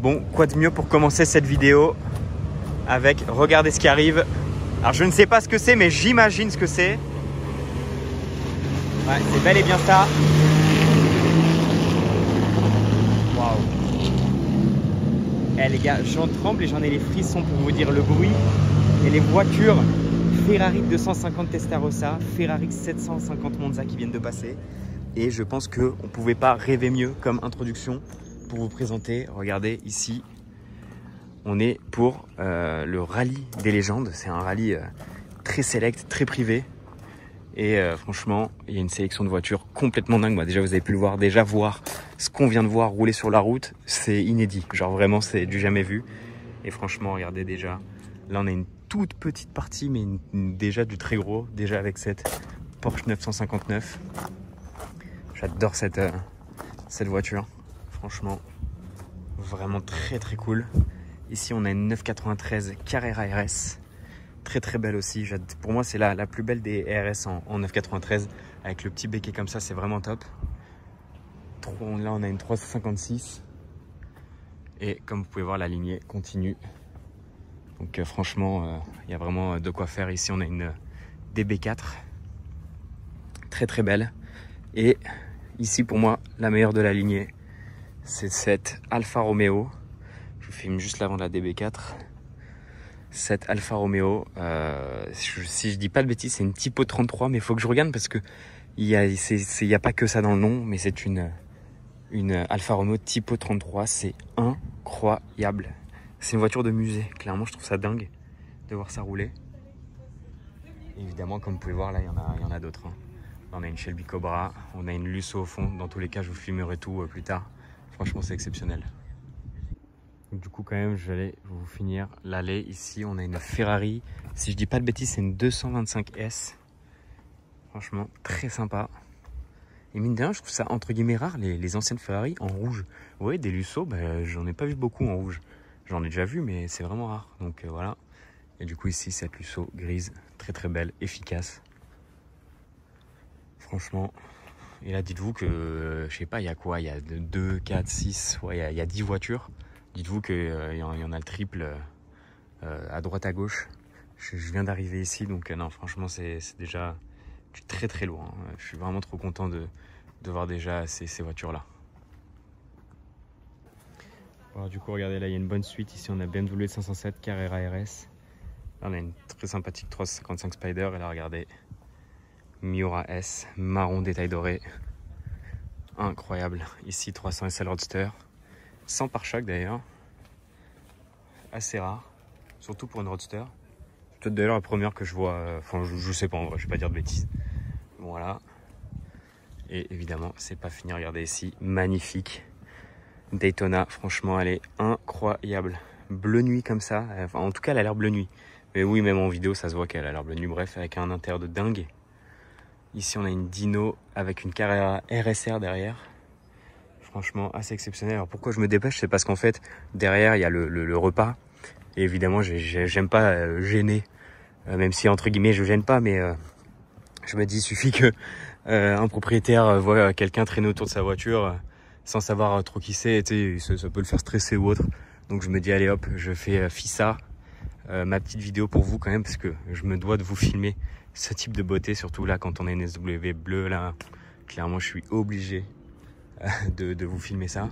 Bon, quoi de mieux pour commencer cette vidéo avec regardez ce qui arrive. Alors je ne sais pas ce que c'est, mais j'imagine ce que c'est. Ouais, c'est bel et bien ça. Waouh. Eh les gars, j'en tremble et j'en ai les frissons pour vous dire le bruit. Et les voitures Ferrari 250 Testarossa, Ferrari 750 Monza qui viennent de passer. Et je pense qu'on ne pouvait pas rêver mieux comme introduction pour vous présenter. Regardez ici, on est pour le rallye des légendes. C'est un rallye très select, très privé. Et franchement, il y a une sélection de voitures complètement dingue. Bah, déjà, vous avez pu le voir, déjà voir ce qu'on vient de voir rouler sur la route, c'est inédit. Genre vraiment, c'est du jamais vu. Et franchement, regardez déjà, là on a une toute petite partie, mais déjà du très gros, déjà avec cette Porsche 959. J'adore cette voiture, franchement, vraiment très très cool. Ici, on a une 993 Carrera RS. Très très belle aussi. Pour moi, c'est la plus belle des RS en 993. Avec le petit béquet comme ça, c'est vraiment top. Là, on a une 356. Et comme vous pouvez voir, la lignée continue. Donc franchement, il y a vraiment de quoi faire. Ici, on a une DB4. Très très belle. Et ici, pour moi, la meilleure de la lignée, c'est cette Alfa Romeo. Je vous filme juste l'avant de la DB4. Cette Alfa Romeo, si je dis pas de bêtises, c'est une Typo 33, mais il faut que je regarde parce que il y a pas que ça dans le nom, mais c'est une Alfa Romeo Typo 33, c'est incroyable. C'est une voiture de musée, clairement je trouve ça dingue de voir ça rouler. Et évidemment, comme vous pouvez voir là, il y en a d'autres. Hein. Là, on a une Shelby Cobra, on a une Lusso au fond, dans tous les cas je vous filmerai tout plus tard. Franchement c'est exceptionnel. Donc, du coup, quand même, je vais vous finir l'allée. Ici, on a une Ferrari. Si je dis pas de bêtises, c'est une 225S. Franchement, très sympa. Et mine de rien, je trouve ça entre guillemets rare, les anciennes Ferrari en rouge. Vous voyez, des Lusso, bah, j'en ai pas vu beaucoup en rouge. J'en ai déjà vu, mais c'est vraiment rare. Donc voilà. Et du coup, ici, cette Lusso grise, très très belle, efficace. Franchement. Et là, dites-vous que, je sais pas, il y a quoi? Il y a 2, 4, 6, ouais, il y a 10 voitures. Dites-vous qu'il y en a le triple à droite à gauche. Je viens d'arriver ici, donc non, franchement, c'est déjà très très loin. Hein. Je suis vraiment trop content de voir déjà ces voitures-là. Alors, du coup, regardez, là, il y a une bonne suite. Ici, on a BMW 507 Carrera RS. Là, on a une très sympathique 355 Spider. Et là, regardez, Miura S, marron détail doré. Incroyable. Ici, 300 SL Roadster. Sans pare-choc d'ailleurs, assez rare, surtout pour une Roadster. Peut-être d'ailleurs la première que je vois, enfin je sais pas en vrai, je vais pas dire de bêtises. Voilà. Et évidemment, c'est pas fini, regardez ici, magnifique. Daytona, franchement, elle est incroyable. Bleu nuit comme ça, enfin, en tout cas elle a l'air bleu nuit. Mais oui, même en vidéo, ça se voit qu'elle a l'air bleu nuit, bref, avec un intérieur de dingue. Ici, on a une Dino avec une Carrera RSR derrière. Franchement, assez exceptionnel. Alors pourquoi je me dépêche? C'est parce qu'en fait, derrière, il y a le repas. Et évidemment, j'aime pas gêner. Même si, entre guillemets, je gêne pas. Mais je me dis, il suffit que un propriétaire voit quelqu'un traîner autour de sa voiture sans savoir trop qui c'est. Ça peut le faire stresser ou autre. Donc je me dis, allez hop, je fais FISA, ma petite vidéo pour vous quand même. Parce que je me dois de vous filmer ce type de beauté. Surtout là, quand on a une SW bleue, là, clairement, je suis obligé de vous filmer ça,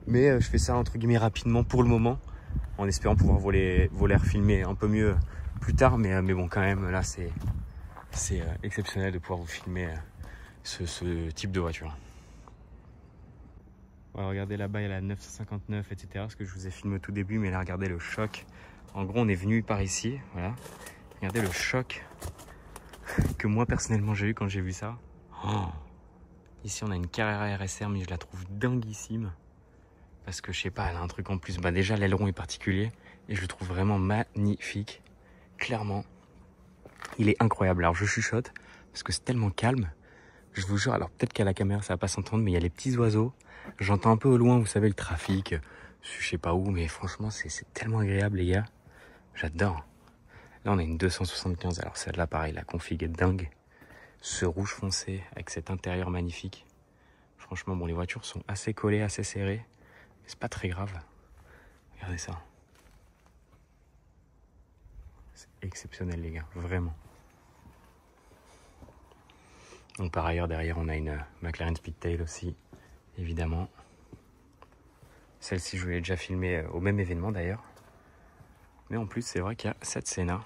mais je fais ça entre guillemets rapidement pour le moment en espérant pouvoir vous les refilmer un peu mieux plus tard, mais bon, quand même là c'est exceptionnel de pouvoir vous filmer ce type de voiture. Ouais, regardez là-bas, il y a la 959 etc, ce que je vous ai filmé au tout début, mais là regardez le choc. En gros, on est venu par ici, voilà, regardez le choc que moi personnellement j'ai eu quand j'ai vu ça. Ici, on a une Carrera RSR, mais je la trouve dinguissime. Parce que, je sais pas, elle a un truc en plus. Bah, déjà, l'aileron est particulier. Et je le trouve vraiment magnifique. Clairement, il est incroyable. Alors, je chuchote, parce que c'est tellement calme. Je vous jure, alors peut-être qu'à la caméra, ça va pas s'entendre, mais il y a les petits oiseaux. J'entends un peu au loin, vous savez, le trafic. Je sais pas où, mais franchement, c'est tellement agréable, les gars. J'adore. Là, on a une 275. Alors, celle-là, pareil, la config est dingue. Ce rouge foncé avec cet intérieur magnifique. Franchement, bon, les voitures sont assez collées, assez serrées. Mais c'est pas très grave. Regardez ça. C'est exceptionnel les gars, vraiment. Donc par ailleurs derrière on a une McLaren Speedtail aussi, évidemment. Celle-ci je l'ai déjà filmée au même événement d'ailleurs. Mais en plus c'est vrai qu'il y a cette Senna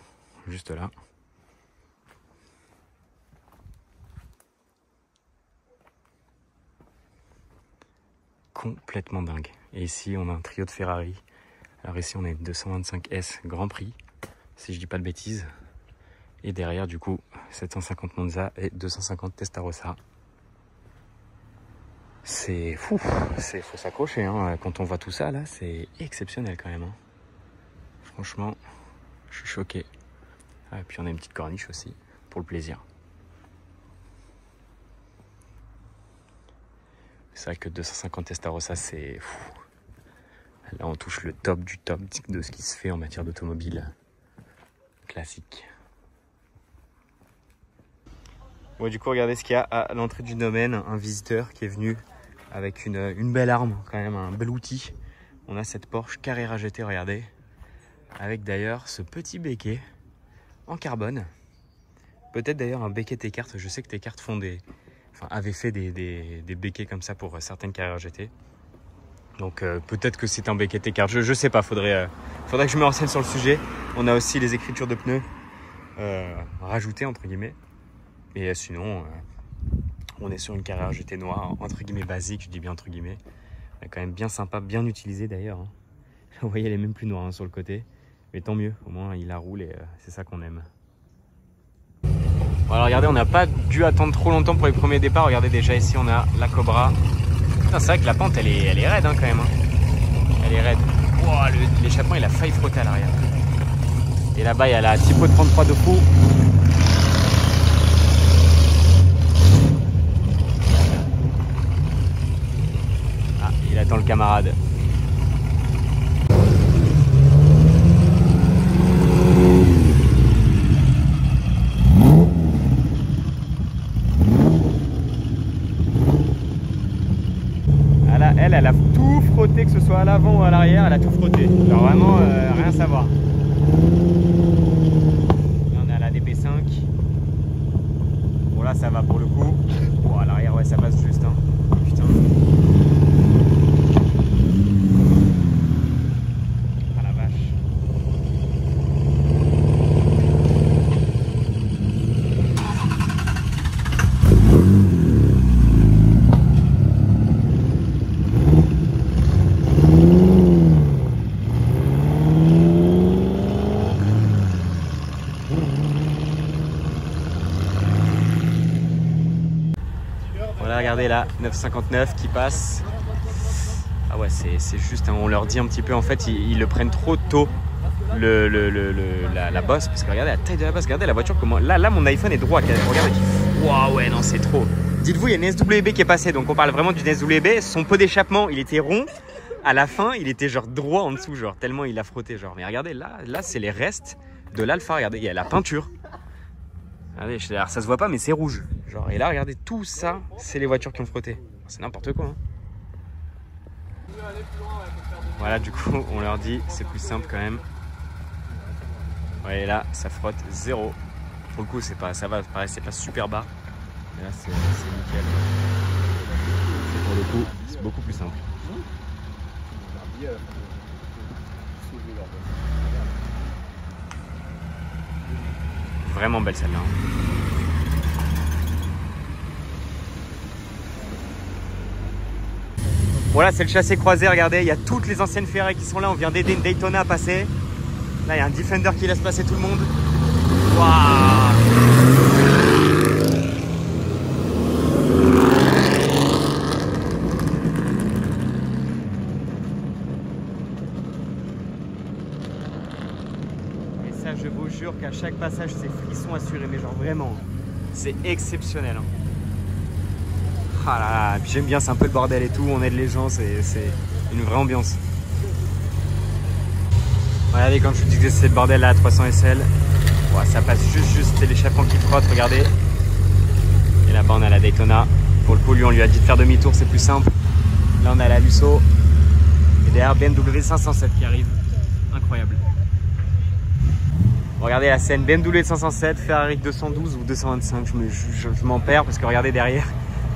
juste là. Complètement dingue. Et ici on a un trio de Ferrari. Alors ici on a une 225S Grand Prix, si je dis pas de bêtises. Et derrière du coup 750 Monza et 250 Testarossa. C'est fou, faut s'accrocher hein. Quand on voit tout ça là, c'est exceptionnel quand même hein. Franchement, je suis choqué. Ah, et puis on a une petite corniche aussi, pour le plaisir. C'est vrai que 250 Testarossa, c'est fou. Là, on touche le top du top de ce qui se fait en matière d'automobile classique. Bon, du coup, regardez ce qu'il y a à l'entrée du domaine. Un visiteur qui est venu avec une belle arme, quand même, un bel outil. On a cette Porsche Carrera GT, regardez. Avec d'ailleurs ce petit béquet en carbone. Peut-être d'ailleurs un béquet T-Kart. Je sais que T-Kart avaient fait des béquets comme ça pour certaines Carrera GT. Donc peut-être que c'est un béquet T-Kart. Je sais pas, faudrait que je me renseigne sur le sujet. On a aussi les écritures de pneus rajoutées entre guillemets. Et sinon, on est sur une Carrera GT noire, entre guillemets basique, je dis bien entre guillemets. Mais quand même bien sympa, bien utilisée d'ailleurs. Hein. Vous voyez, elle est même plus noire hein, sur le côté. Mais tant mieux, au moins il la roule et c'est ça qu'on aime. Bon, alors regardez, on n'a pas dû attendre trop longtemps pour les premiers départs. Regardez déjà ici, on a la Cobra. C'est vrai que la pente, elle est raide hein, quand même. Hein. Elle est raide. Wow, l'échappement, il a failli frotter à l'arrière. Et là-bas, il y a la Tipo 33 de fou. Ah, il attend le camarade. Elle a tout frotté, que ce soit à l'avant ou à l'arrière, elle a tout frotté. Alors vraiment, rien à savoir. Là, on a la DP5. Bon là, ça va pour le coup. Bon, à l'arrière, ouais, ça passe juste. Hein. Putain. Ah la vache. Voilà, regardez là, 959 qui passe. Ah ouais, c'est juste, hein, on leur dit un petit peu, en fait, ils le prennent trop tôt, la bosse. Parce que regardez la taille de la bosse, regardez la voiture, comment. Là mon iPhone est droit, regardez. Waouh, ouais, non, c'est trop. Dites-vous, il y a une SWB qui est passée, donc on parle vraiment d'une SWB. Son pot d'échappement, il était rond. À la fin, il était genre droit en dessous, genre tellement il a frotté, genre. Mais regardez, là c'est les restes de l'Alfa, regardez, il y a la peinture. Regardez, alors ça se voit pas, mais c'est rouge. Genre, et là, regardez, tout ça, c'est les voitures qui ont frotté. C'est n'importe quoi. Hein. Voilà, du coup, on leur dit, c'est plus simple quand même. Ouais, et là, ça frotte 0. Pour le coup, c'est pas, ça va, pareil, c'est pas super bas. Et là, c'est nickel. Et pour le coup, c'est beaucoup plus simple. Vraiment belle celle-là. Voilà, c'est le chassé croisé, regardez, il y a toutes les anciennes Ferrari qui sont là, on vient d'aider une Daytona à passer. Là, il y a un Defender qui laisse passer tout le monde. Waouh! Et ça, je vous jure qu'à chaque passage, c'est frisson assuré, mais genre vraiment, c'est exceptionnel. Hein. Ah là là, puis j'aime bien, c'est un peu le bordel et tout, on aide les gens, c'est une vraie ambiance. Regardez, quand je vous dis que c'est le bordel là à 300 SL, ouais, ça passe juste, c'est l'échappement qui frotte, regardez. Et là-bas on a la Daytona. Pour le coup, lui on lui a dit de faire demi-tour, c'est plus simple. Là on a la Lusso. Et derrière BMW 507 qui arrive. Incroyable. Regardez la scène, BMW 507, Ferrari 212 ou 225, je m'en perds parce que regardez derrière,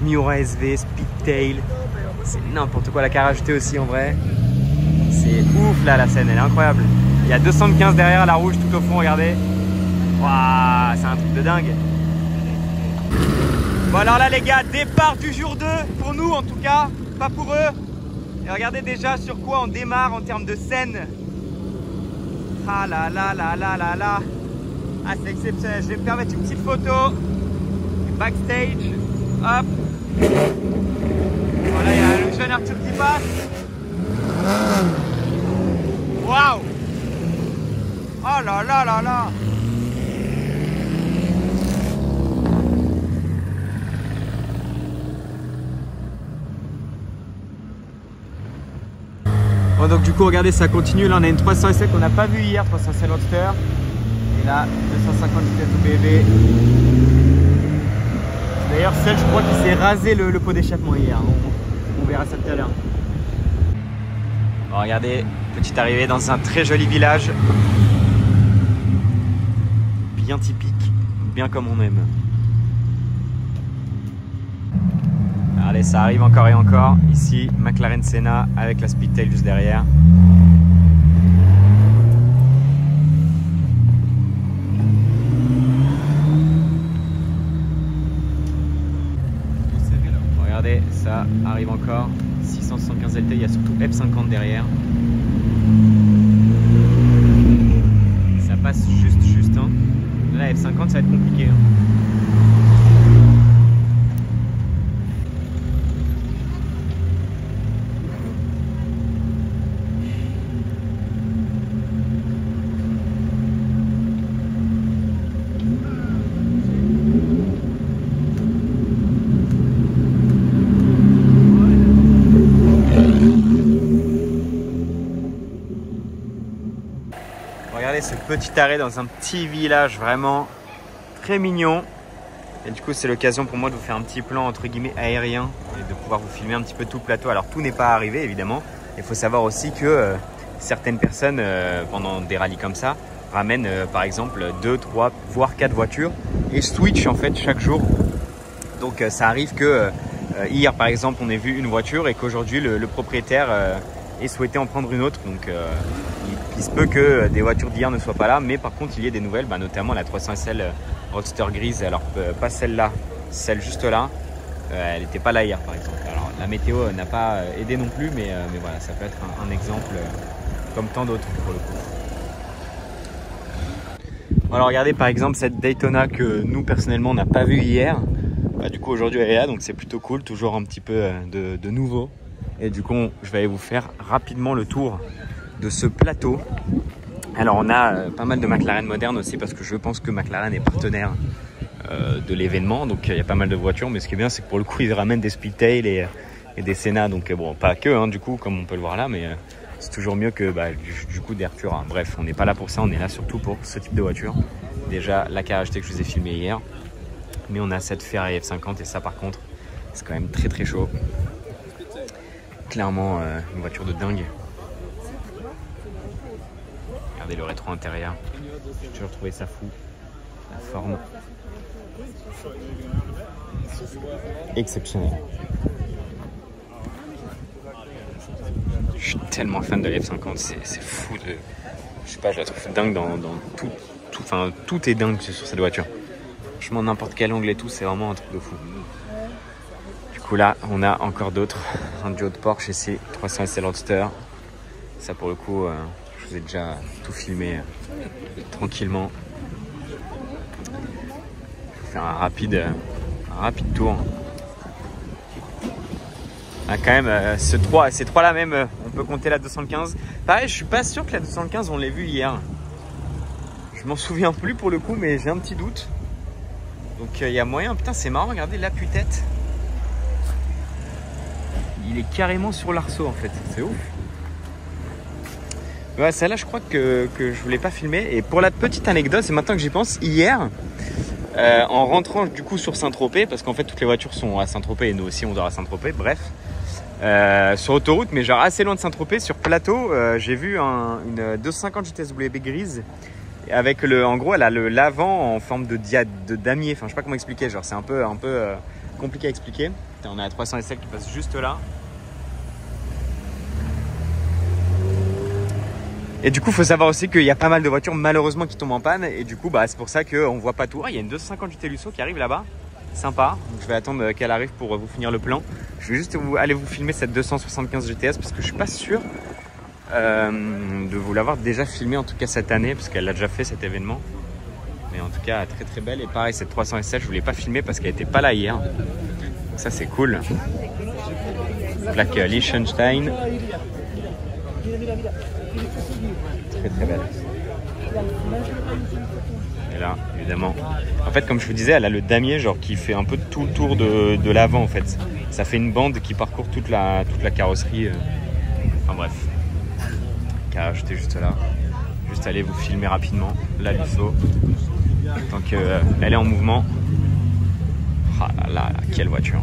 Miura SV, Speedtail, c'est n'importe quoi, la car acheté aussi en vrai. C'est ouf là la scène, elle est incroyable. Il y a 215 derrière, la rouge tout au fond, regardez. Waouh, c'est un truc de dingue. Bon alors là les gars, départ du jour 2, pour nous en tout cas, pas pour eux. Et regardez déjà sur quoi on démarre en termes de scène. Ah là là là là là là. Ah c'est exceptionnel, je vais me permettre une petite photo. Backstage, hop. Voilà, il y a le jeune Arthur qui passe. Waouh. Oh là là là là. Bon, donc du coup regardez, ça continue, là on a une 300SL qu'on n'a pas vu hier, 300SL Roadster, et là 250 BV. D'ailleurs celle je crois qu'il s'est rasé le pot d'échappement hier, on verra ça tout à l'heure. Bon, regardez, petite arrivée dans un très joli village, bien typique, bien comme on aime. Allez, ça arrive encore et encore. Ici, McLaren Senna avec la Speedtail juste derrière. Regardez, ça arrive encore. 675 LT, il y a surtout F50 derrière. Ça passe juste. Hein. Là, F50, ça va être compliqué. Hein. Regardez ce petit arrêt dans un petit village vraiment très mignon. Et du coup, c'est l'occasion pour moi de vous faire un petit plan entre guillemets aérien et de pouvoir vous filmer un petit peu tout le plateau. Alors, tout n'est pas arrivé évidemment. Il faut savoir aussi que certaines personnes, pendant des rallyes comme ça, ramènent par exemple 2, 3, voire 4 voitures et switch en fait chaque jour. Donc, ça arrive que hier par exemple, on ait vu une voiture et qu'aujourd'hui, le propriétaire ait souhaité en prendre une autre. Donc, il se peut que des voitures d'hier ne soient pas là, mais par contre il y ait des nouvelles, notamment la 300SL Roadster grise. Alors pas celle-là, celle juste là, elle n'était pas là hier par exemple. Alors la météo n'a pas aidé non plus, mais voilà, ça peut être un exemple comme tant d'autres pour le coup. Alors regardez par exemple cette Daytona que nous personnellement on n'a pas vue hier. Du coup aujourd'hui elle est là, donc c'est plutôt cool, toujours un petit peu de nouveau. Et du coup je vais aller vous faire rapidement le tour de ce plateau. Alors on a pas mal de McLaren modernes aussi parce que je pense que McLaren est partenaire de l'événement, donc il y a pas mal de voitures, mais ce qui est bien c'est que pour le coup ils ramènent des Speedtail et des Senna, donc bon pas que hein, du coup comme on peut le voir là, mais c'est toujours mieux que du coup des Artura. Hein. Bref, on n'est pas là pour ça, on est là surtout pour ce type de voiture. Déjà la car acheté que je vous ai filmé hier, mais on a cette Ferrari F50 et ça par contre c'est quand même très chaud. Clairement une voiture de dingue. Regardez le rétro intérieur, j'ai toujours trouvé ça fou, la forme exceptionnelle. Je suis tellement fan de la F50, c'est fou de, je sais pas, je la trouve dingue dans tout, enfin tout est dingue sur cette voiture. Franchement n'importe quel angle et tout, c'est vraiment un truc de fou. Du coup là on a encore d'autres, un duo de Porsche ici, 300SL Roadster, ça pour le coup. Je vous ai déjà tout filmé tranquillement. Je vais faire un rapide tour. Ah, quand même, ces trois là même, on peut compter la 215. Pareil, je suis pas sûr que la 215 on l'ait vue hier. Je m'en souviens plus pour le coup, mais j'ai un petit doute. Donc il y a moyen. Putain, c'est marrant, regardez l'appui-tête. Il est carrément sur l'arceau en fait, c'est ouf. Ouais, celle-là, je crois que je voulais pas filmer. Et pour la petite anecdote, c'est maintenant que j'y pense, hier, en rentrant du coup sur Saint-Tropez, parce qu'en fait toutes les voitures sont à Saint-Tropez et nous aussi on dort à Saint-Tropez, bref, sur autoroute, mais genre assez loin de Saint-Tropez, sur plateau. J'ai vu une 250 GTS-WB grise. Avec en gros, elle a l'avant en forme de damier. Enfin, je sais pas comment expliquer. Genre, c'est un peu compliqué à expliquer. On a la 300 SL qui passe juste là. Et du coup, il faut savoir aussi qu'il y a pas mal de voitures malheureusement qui tombent en panne. Et du coup, c'est pour ça qu'on voit pas tout. Il y a une 250 GT Lusso qui arrive là-bas. Sympa. Donc, je vais attendre qu'elle arrive pour vous finir le plan. Je vais juste aller vous filmer cette 275 GTS parce que je suis pas sûr de vous l'avoir déjà filmé en tout cas cette année parce qu'elle l'a déjà fait cet événement. Mais en tout cas, très très belle. Et pareil, cette 300 SL, je voulais pas filmer parce qu'elle était pas là hier. Donc, ça, c'est cool. Plaque Liechtenstein. Très très belle. Et là, évidemment. En fait, comme je vous disais, elle a le damier genre qui fait un peu tout le tour de l'avant en fait. Ça fait une bande qui parcourt toute la carrosserie. Enfin bref. Car j'étais juste là. Juste aller vous filmer rapidement la Lusso. Tant qu'elle est en mouvement. Ah là là, quelle voiture.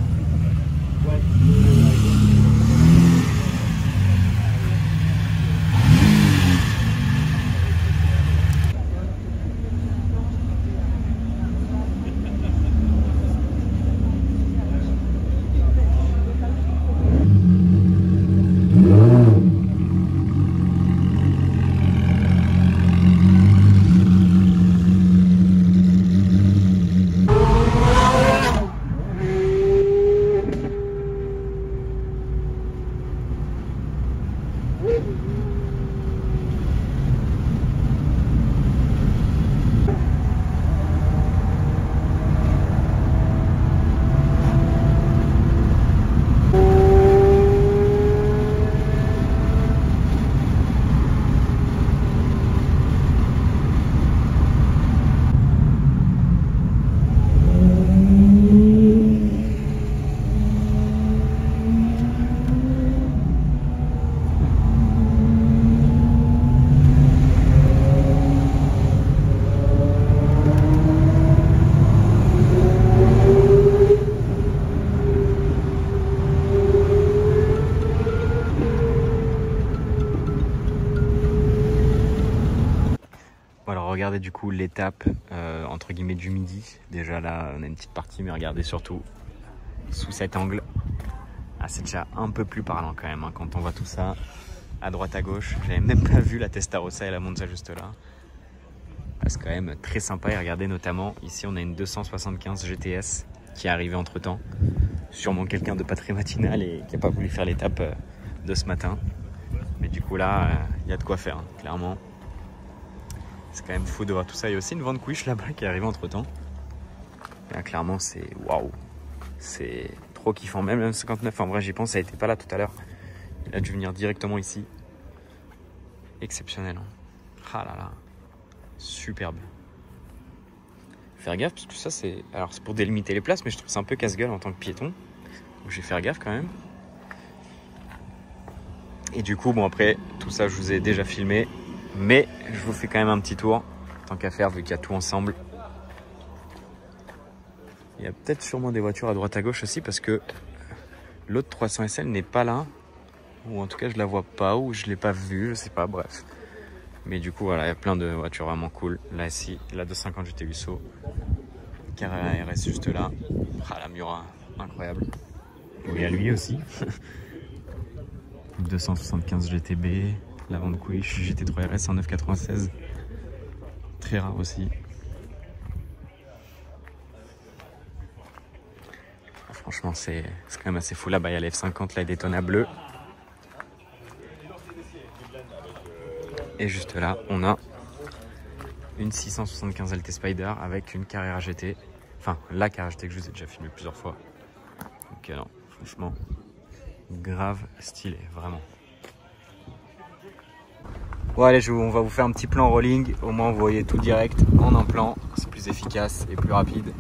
Regardez du coup l'étape entre guillemets du midi. Déjà là on a une petite partie, mais regardez surtout sous cet angle. Ah, c'est déjà un peu plus parlant quand même hein, quand on voit tout ça à droite à gauche. J'avais même pas vu la Testarossa et la Monza juste là. Ah, c'est quand même très sympa. Et regardez notamment ici on a une 275 GTS qui est arrivée entre temps. Sûrement quelqu'un de pas très matinal et qui n'a pas voulu faire l'étape de ce matin. Mais du coup là il y a de quoi faire hein, clairement. C'est quand même fou de voir tout ça. Il y a aussi une Vanquish là-bas qui est arrivée entre temps. Là, clairement, c'est waouh. C'est trop kiffant. Même le 59, en vrai, j'y pense, ça n'était pas là tout à l'heure. Il a dû venir directement ici. Exceptionnel. Ah là là. Superbe. Faire gaffe, parce que ça, c'est. Alors, c'est pour délimiter les places, mais je trouve ça un peu casse-gueule en tant que piéton. Donc, je vais faire gaffe quand même. Et du coup, bon, après, tout ça, je vous ai déjà filmé. Mais je vous fais quand même un petit tour, tant qu'à faire, vu qu'il y a tout ensemble. Il y a peut-être sûrement des voitures à droite à gauche aussi, parce que l'autre 300 SL n'est pas là. Ou en tout cas, je la vois pas, ou je l'ai pas vue, je sais pas, bref. Mais du coup, voilà, il y a plein de voitures vraiment cool. Là, ici, la 250 GT Lusso. Carrera RS juste là. Ah, la Miura, incroyable. Il y a lui aussi. 275 GTB. La Vanquish GT3 RS en 996. Très rare aussi. Franchement, c'est quand même assez fou. Là-bas, il y a la F50, la Daytona bleue. Et juste là, on a une 675 LT Spider avec une Carrera GT. Enfin, la Carrera GT que je vous ai déjà filmé plusieurs fois. Donc non, franchement, grave stylé, vraiment. Bon allez, on va vous faire un petit plan rolling, au moins vous voyez tout direct en un plan, c'est plus efficace et plus rapide.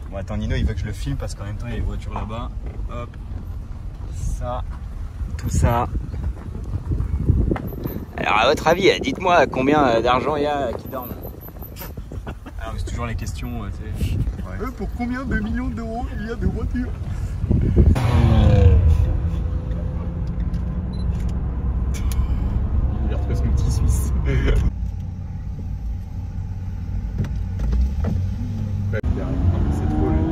Bon attends, Nino il veut que je le filme parce qu'en même temps il y a les voitures là-bas. Hop, ça, tout ça. Alors à votre avis, dites-moi combien d'argent il y a qui dorment. Alors c'est toujours les questions, tu sais. Ouais. Pour combien de millions d'euros il y a de voitures? Il a retrouvé son petit Suisse. C'est trop lui.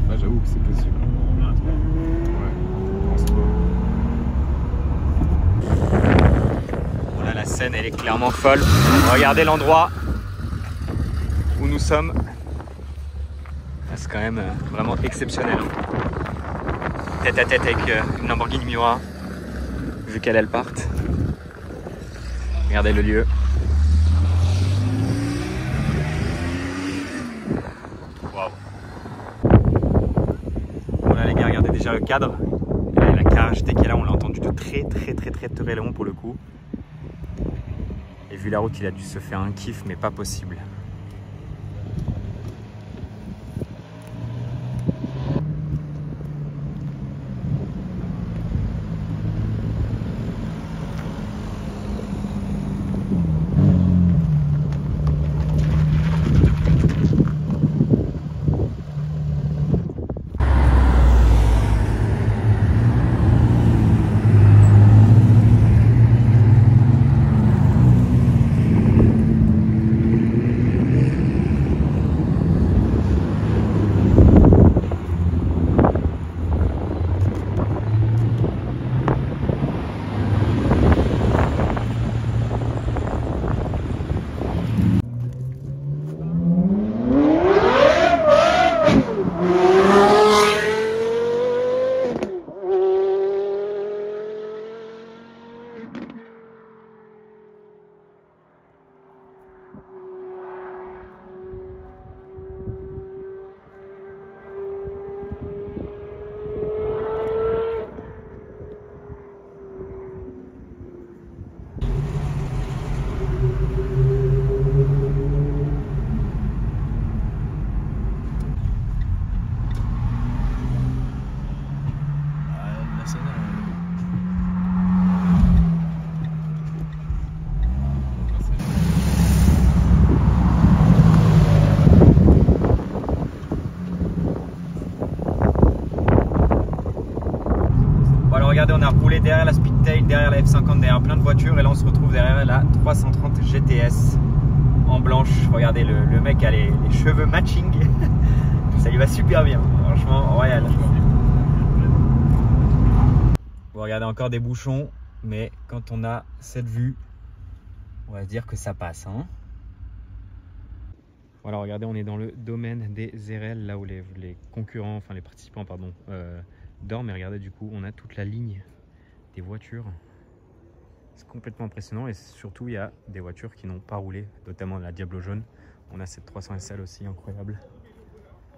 Ah, j'avoue que c'est possible. Ouais, je pense pas. Voilà, la scène elle est clairement folle. Regardez l'endroit où nous sommes. C'est quand même vraiment exceptionnel. Tête à tête avec une Lamborghini Miura, vu qu'elle parte. Regardez le lieu. Waouh. Voilà les gars, regardez déjà le cadre. Et la cage, dès qu'elle est là, on l'a entendu de très loin pour le coup. Et vu la route, il a dû se faire un kiff, mais pas possible. Regardez, on a roulé derrière la Speedtail, derrière la F50, derrière plein de voitures et là on se retrouve derrière la 330 GTS en blanche. Regardez, le mec a les cheveux matching, ça lui va super bien, franchement royal. Vous regardez encore des bouchons, mais quand on a cette vue, on va se dire que ça passe. Hein. Voilà, regardez, on est dans le domaine des RL, là où les concurrents, enfin les participants, pardon, dorment. Et regardez, du coup, on a toute la ligne des voitures. C'est complètement impressionnant et surtout, il y a des voitures qui n'ont pas roulé, notamment la Diablo jaune. On a cette 300 SL aussi, incroyable,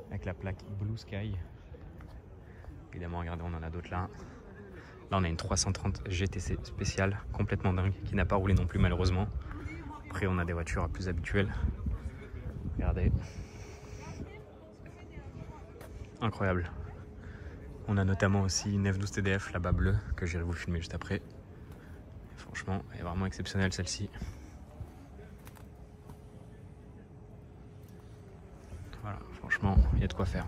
avec la plaque Blue Sky. Évidemment, regardez, on en a d'autres là. Là, on a une 330 GTC spéciale, complètement dingue, qui n'a pas roulé non plus, malheureusement. Après, on a des voitures plus habituelles. Regardez. Incroyable. On a notamment aussi une F12 TDF là-bas bleue que j'irai vous filmer juste après. Franchement, elle est vraiment exceptionnelle celle-ci. Voilà, franchement, il y a de quoi faire.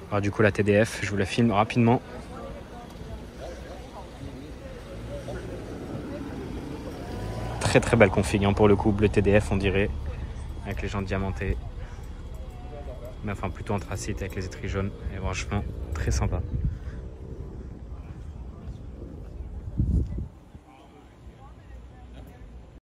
Alors du coup la TDF, je vous la filme rapidement. Très belle config hein, pour le coup, bleu TDF on dirait, avec les jantes diamantées. Mais enfin plutôt anthracite avec les étriers jaunes, et franchement très sympa.